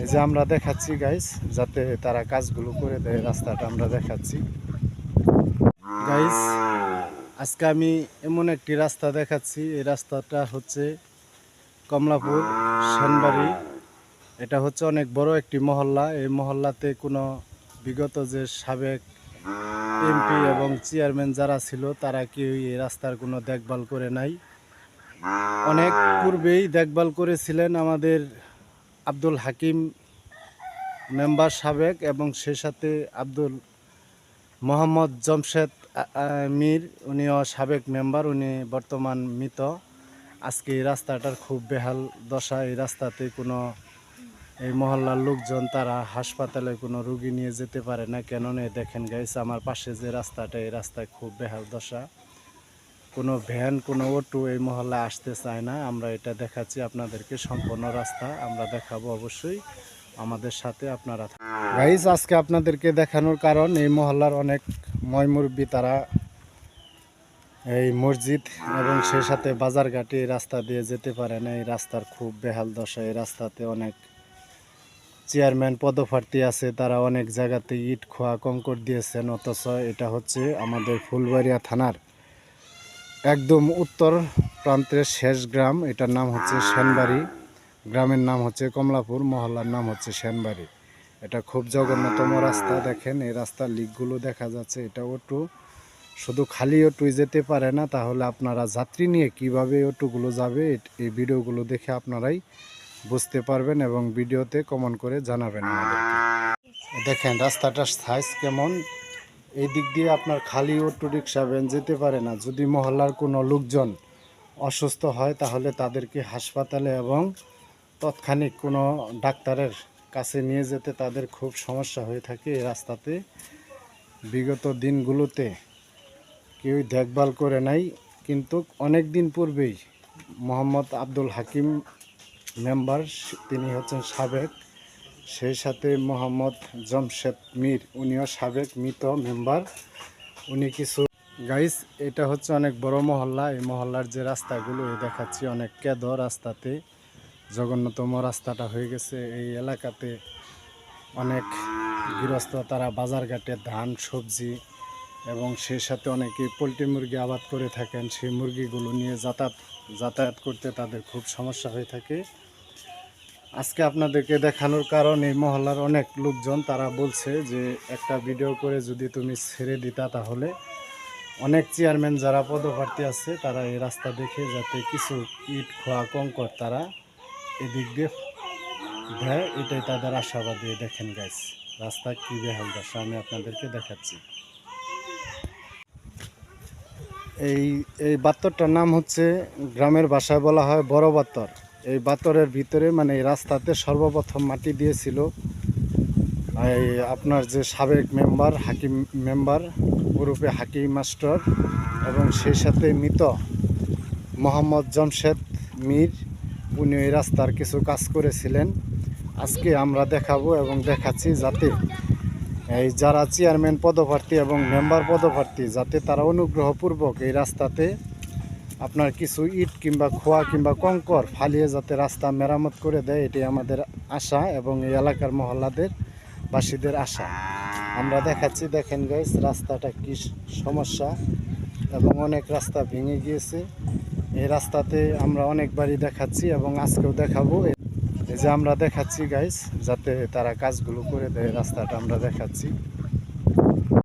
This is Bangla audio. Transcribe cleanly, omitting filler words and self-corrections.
এই যে আমরা দেখাচ্ছি গাইস, যাতে তারা কাজগুলো করে দেয়, রাস্তাটা আমরা দেখাচ্ছি গাইস। আজকে আমি এমন একটি রাস্তা দেখাচ্ছি, এই রাস্তাটা হচ্ছে কমলাপুর সেনবাড়ি। এটা হচ্ছে অনেক বড় একটি মহল্লা। এই মহল্লাতে কোনো বিগত যে সাবেক এমপি এবং চেয়ারম্যান যারা ছিল তারা কেউ এই রাস্তার কোনো দেখভাল করে নাই। অনেক পূর্বেই দেখভাল করেছিলেন আমাদের আব্দুল হাকিম মেম্বার সাবেক, এবং সে সাথে আব্দুল মোহাম্মদ জমশেদ মীর, উনিও সাবেক মেম্বার, উনি বর্তমান মৃত। আজকে এই রাস্তাটার খুব বেহাল দশা। এই রাস্তাতে কোনো এই মহল্লার লোকজন তারা হাসপাতালে কোনো রুগী নিয়ে যেতে পারে না। কেননা দেখেন গাইস, আমার পাশে যে রাস্তাটা, এই রাস্তায় খুব বেহাল দশা। কোনো ভ্যান, কোনো অটো এই মহল্লায় আসতে চায় না। আমরা এটা দেখাচ্ছি আপনাদেরকে, সম্পূর্ণ রাস্তা আমরা দেখাবো অবশ্যই, আমাদের সাথে আপনারা গাইস। আজকে আপনাদেরকে দেখানোর কারণ, এই মহল্লার অনেক ময়মুরব্বী তারা এই মসজিদ এবং সেই সাথে বাজারঘাটে এই রাস্তা দিয়ে যেতে পারে না। এই রাস্তার খুব বেহাল দশা। এই রাস্তাতে অনেক চেয়ারম্যান পদপ্রার্থী আছে, তারা অনেক জায়গাতে ইট খোয়া কংকর দিয়েছেন, অথচ এটা হচ্ছে আমাদের ফুলবাড়িয়া থানার একদম উত্তর প্রান্তের শেষ গ্রাম। এটার নাম হচ্ছে সেনবাড়ি, গ্রামের নাম হচ্ছে কমলাপুর, মহল্লার নাম হচ্ছে সেনবাড়ি। এটা খুব জঘন্যতম রাস্তা। দেখেন এই রাস্তার লিকগুলো দেখা যাচ্ছে। এটা অটো, শুধু খালি অটোই যেতে পারে না। তাহলে আপনারা যাত্রী নিয়ে কিভাবে অটোগুলো যাবে, এই ভিডিওগুলো দেখে আপনারাই বুঝতে পারবেন, এবং ভিডিওতে কমেন্ট করে জানাবেন আমাদেরকে। দেখেন রাস্তাটার সাইজ কেমন। এই দিক দিয়ে আপনার খালি অটো রিক্সা ভ্যান যেতে পারে না। যদি মহল্লার কোনো লোকজন অসুস্থ হয় তাহলে তাদেরকে হাসপাতালে এবং তৎক্ষণিক কোনো ডাক্তারের কাছে নিয়ে যেতে তাদের খুব সমস্যা হয়ে থাকে। এই রাস্তাতে বিগত দিনগুলোতে কেউ দেখভাল করে নাই, কিন্তু অনেক দিন পূর্বেই মোহাম্মদ আব্দুল হাকিম মেম্বার, তিনি হচ্ছেন সাবেক, সেই সাথে মোহাম্মদ জমশেদ মীর, উনিও সাবেক মৃত মেম্বার। উনি কিছু গাইস, এটা হচ্ছে অনেক বড় মহল্লা। এই মহল্লার যে রাস্তাগুলো দেখাচ্ছি, অনেক কেদো রাস্তাতে, জঘন্যতম রাস্তাটা হয়ে গেছে। এই এলাকাতে অনেক গৃহস্থ তারা বাজারঘাটে ধান, সবজি এবং সেই সাথে অনেকে পোলট্রি মুরগি আবাদ করে থাকেন। সেই মুরগিগুলো নিয়ে যাতায়াত করতে তাদের খুব সমস্যা হয়ে থাকে। আজকে আপনাদেরকে দেখানোর কারণ, এই মহল্লার অনেক লোকজন তারা বলছে যে একটা ভিডিও করে যদি তুমি ছেড়ে দিতা, তাহলে অনেক চেয়ারম্যান যারা পদপ্রার্থী আছে তারা এই রাস্তা দেখে যাতে কিছু ইট খোয়া কঙ্কর তারা এদিক দিয়ে দেয়, এটাই তাদের আশাবাদী। দেখেন গাইস রাস্তা কী বেহাল দশা, আমি আপনাদেরকে দেখাচ্ছি। এই বাত্তরটার নাম হচ্ছে, গ্রামের ভাষায় বলা হয় বড় বাত্তর। এই বাত্তরের ভিতরে মানে এই রাস্তাতে সর্বপ্রথম মাটি দিয়েছিল এই আপনার যে সাবেক মেম্বার হাকিম মেম্বার ওরূপে হাকিম মাস্টার, এবং সেই সাথে মৃত মোহাম্মদ জমশেদ মীর, উনি এই রাস্তার কিছু কাজ করেছিলেন। আজকে আমরা দেখাবো এবং দেখাচ্ছি যাতে এই যারা চেয়ারম্যান পদপ্রার্থী এবং মেম্বার পদপ্রার্থী, যাতে তারা অনুগ্রহপূর্বক এই রাস্তাতে আপনার কিছু ইট কিংবা খোয়া কিংবা কঙ্কর ফালিয়ে যাতে রাস্তা মেরামত করে দেয়, এটাই আমাদের আশা এবং এই এলাকার মহল্লাদের বাসীদের আশা। আমরা দেখাচ্ছি, দেখেন গাইস রাস্তাটা কি সমস্যা, এবং অনেক রাস্তা ভেঙে গিয়েছে। এই রাস্তাতে আমরা অনেকবারই দেখাচ্ছি এবং আজকেও দেখাবো। এই যে আমরা দেখাচ্ছি গাইস, যাতে তারা কাজগুলো করে দেয়, রাস্তাটা আমরা দেখাচ্ছি।